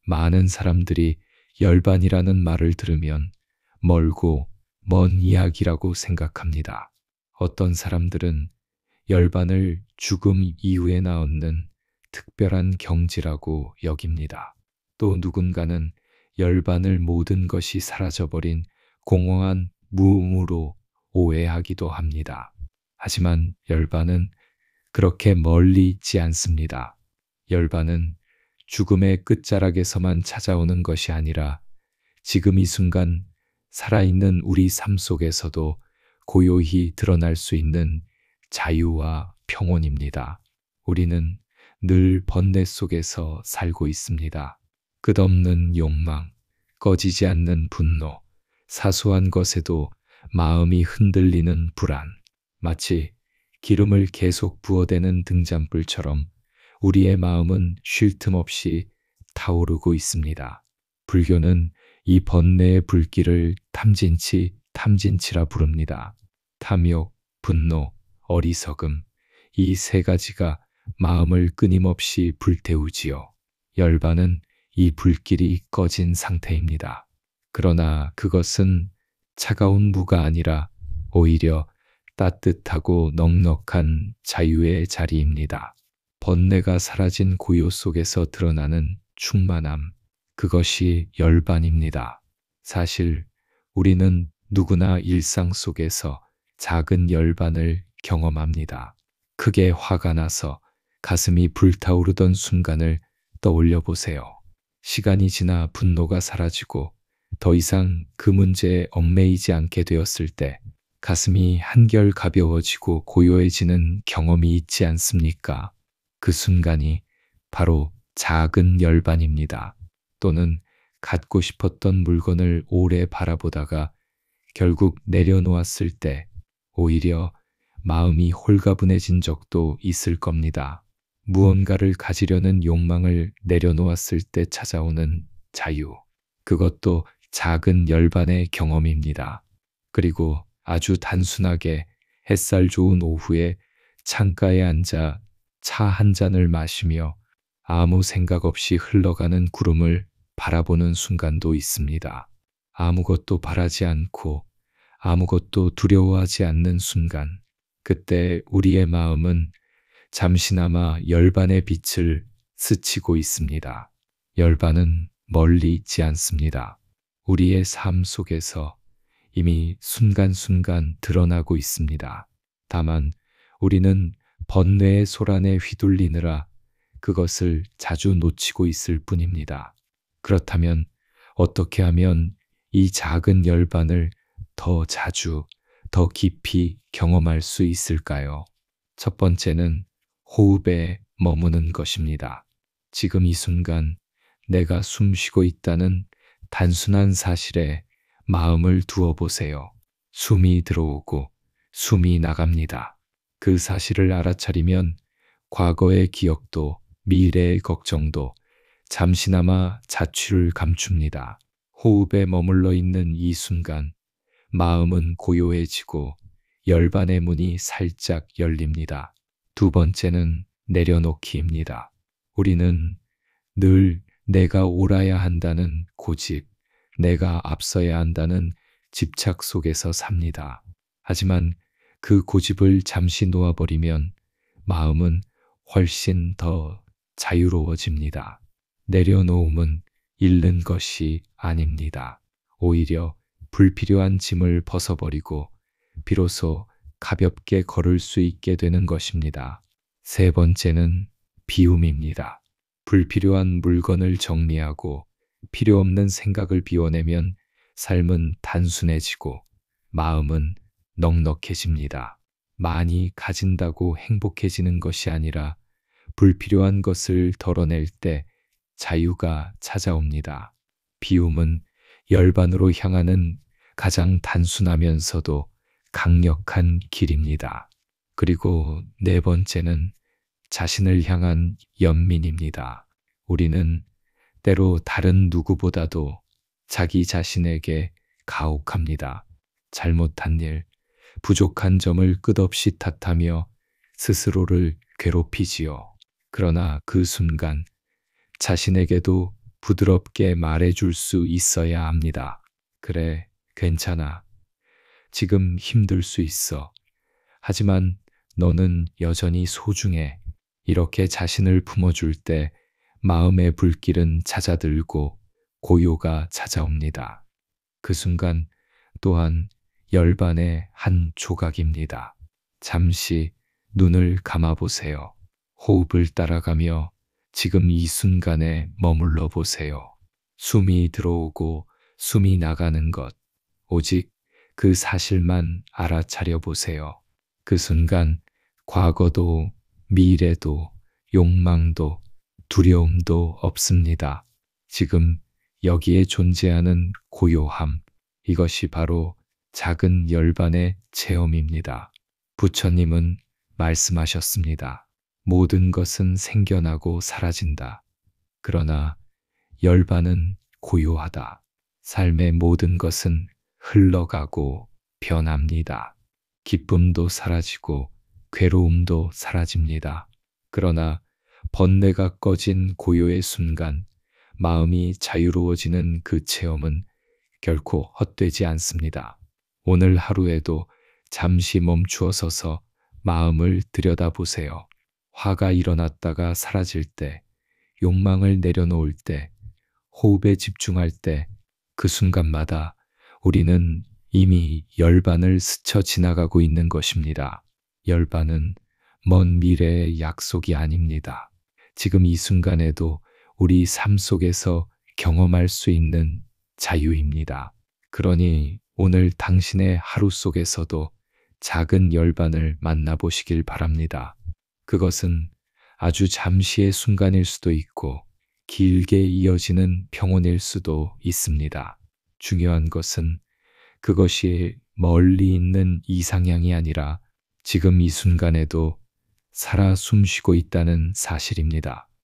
많은 사람들이 열반이라는 말을 들으면 멀고 먼 이야기라고 생각합니다. 어떤 사람들은 열반을 죽음 이후에 나얻는 특별한 경지라고 여깁니다. 또 누군가는 열반을 모든 것이 사라져버린 공허한 무음으로 오해하기도 합니다. 하지만 열반은 그렇게 멀리 있지 않습니다. 열반은 죽음의 끝자락에서만 찾아오는 것이 아니라 지금 이 순간 살아있는 우리 삶 속에서도 고요히 드러날 수 있는 자유와 평온입니다. 우리는 늘 번뇌 속에서 살고 있습니다. 끝없는 욕망, 꺼지지 않는 분노, 사소한 것에도 마음이 흔들리는 불안, 마치 기름을 계속 부어대는 등잔불처럼 우리의 마음은 쉴 틈 없이 타오르고 있습니다. 불교는 이 번뇌의 불길을 탐진치라 부릅니다. 탐욕, 분노, 어리석음, 이 세 가지가 마음을 끊임없이 불태우지요. 열반은 이 불길이 꺼진 상태입니다. 그러나 그것은 차가운 무가 아니라 오히려 따뜻하고 넉넉한 자유의 자리입니다. 번뇌가 사라진 고요 속에서 드러나는 충만함, 그것이 열반입니다. 사실 우리는 누구나 일상 속에서 작은 열반을 경험합니다. 크게 화가 나서 가슴이 불타오르던 순간을 떠올려 보세요. 시간이 지나 분노가 사라지고 더 이상 그 문제에 얽매이지 않게 되었을 때 가슴이 한결 가벼워지고 고요해지는 경험이 있지 않습니까? 그 순간이 바로 작은 열반입니다. 또는 갖고 싶었던 물건을 오래 바라보다가 결국 내려놓았을 때 오히려 마음이 홀가분해진 적도 있을 겁니다. 무언가를 가지려는 욕망을 내려놓았을 때 찾아오는 자유. 그것도 작은 열반의 경험입니다. 그리고 아주 단순하게 햇살 좋은 오후에 창가에 앉아 차 한 잔을 마시며 아무 생각 없이 흘러가는 구름을 바라보는 순간도 있습니다. 아무것도 바라지 않고 아무것도 두려워하지 않는 순간, 그때 우리의 마음은 잠시나마 열반의 빛을 스치고 있습니다. 열반은 멀리 있지 않습니다. 우리의 삶 속에서 이미 순간순간 드러나고 있습니다. 다만 우리는 번뇌의 소란에 휘둘리느라 그것을 자주 놓치고 있을 뿐입니다. 그렇다면 어떻게 하면 이 작은 열반을 더 자주, 더 깊이 경험할 수 있을까요? 첫 번째는 호흡에 머무는 것입니다. 지금 이 순간 내가 숨 쉬고 있다는 단순한 사실에 마음을 두어 보세요. 숨이 들어오고 숨이 나갑니다. 그 사실을 알아차리면 과거의 기억도 미래의 걱정도 잠시나마 자취를 감춥니다. 호흡에 머물러 있는 이 순간 마음은 고요해지고 열반의 문이 살짝 열립니다. 두 번째는 내려놓기입니다. 우리는 늘 내가 옳아야 한다는 고집, 내가 앞서야 한다는 집착 속에서 삽니다. 하지만 그 고집을 잠시 놓아버리면 마음은 훨씬 더 자유로워집니다. 내려놓음은 잃는 것이 아닙니다. 오히려 불필요한 짐을 벗어버리고 비로소 가볍게 걸을 수 있게 되는 것입니다. 세 번째는 비움입니다. 불필요한 물건을 정리하고 필요 없는 생각을 비워내면 삶은 단순해지고 마음은 넉넉해집니다. 많이 가진다고 행복해지는 것이 아니라 불필요한 것을 덜어낼 때 자유가 찾아옵니다. 비움은 열반으로 향하는 가장 단순하면서도 강력한 길입니다. 그리고 네 번째는 자신을 향한 연민입니다. 우리는 때로 다른 누구보다도 자기 자신에게 가혹합니다. 잘못한 일, 부족한 점을 끝없이 탓하며 스스로를 괴롭히지요. 그러나 그 순간 자신에게도 부드럽게 말해줄 수 있어야 합니다. 그래, 괜찮아. 지금 힘들 수 있어. 하지만 너는 여전히 소중해. 이렇게 자신을 품어줄 때 마음의 불길은 잦아들고 고요가 찾아옵니다. 그 순간 또한 열반의 한 조각입니다. 잠시 눈을 감아보세요. 호흡을 따라가며 지금 이 순간에 머물러 보세요. 숨이 들어오고 숨이 나가는 것, 오직 그 사실만 알아차려 보세요. 그 순간 과거도 미래도 욕망도 두려움도 없습니다. 지금 여기에 존재하는 고요함, 이것이 바로 작은 열반의 체험입니다. 부처님은 말씀하셨습니다. 모든 것은 생겨나고 사라진다. 그러나 열반은 고요하다. 삶의 모든 것은 흘러가고 변합니다. 기쁨도 사라지고 괴로움도 사라집니다. 그러나 번뇌가 꺼진 고요의 순간 마음이 자유로워지는 그 체험은 결코 헛되지 않습니다. 오늘 하루에도 잠시 멈추어 서서 마음을 들여다보세요. 화가 일어났다가 사라질 때, 욕망을 내려놓을 때, 호흡에 집중할 때, 그 순간마다 우리는 이미 열반을 스쳐 지나가고 있는 것입니다. 열반은 먼 미래의 약속이 아닙니다. 지금 이 순간에도 우리 삶 속에서 경험할 수 있는 자유입니다. 그러니 오늘 당신의 하루 속에서도 작은 열반을 만나보시길 바랍니다. 그것은 아주 잠시의 순간일 수도 있고 길게 이어지는 평온일 수도 있습니다. 중요한 것은 그것이 멀리 있는 이상향이 아니라 지금 이 순간에도 살아 숨쉬고 있다는 사실입니다.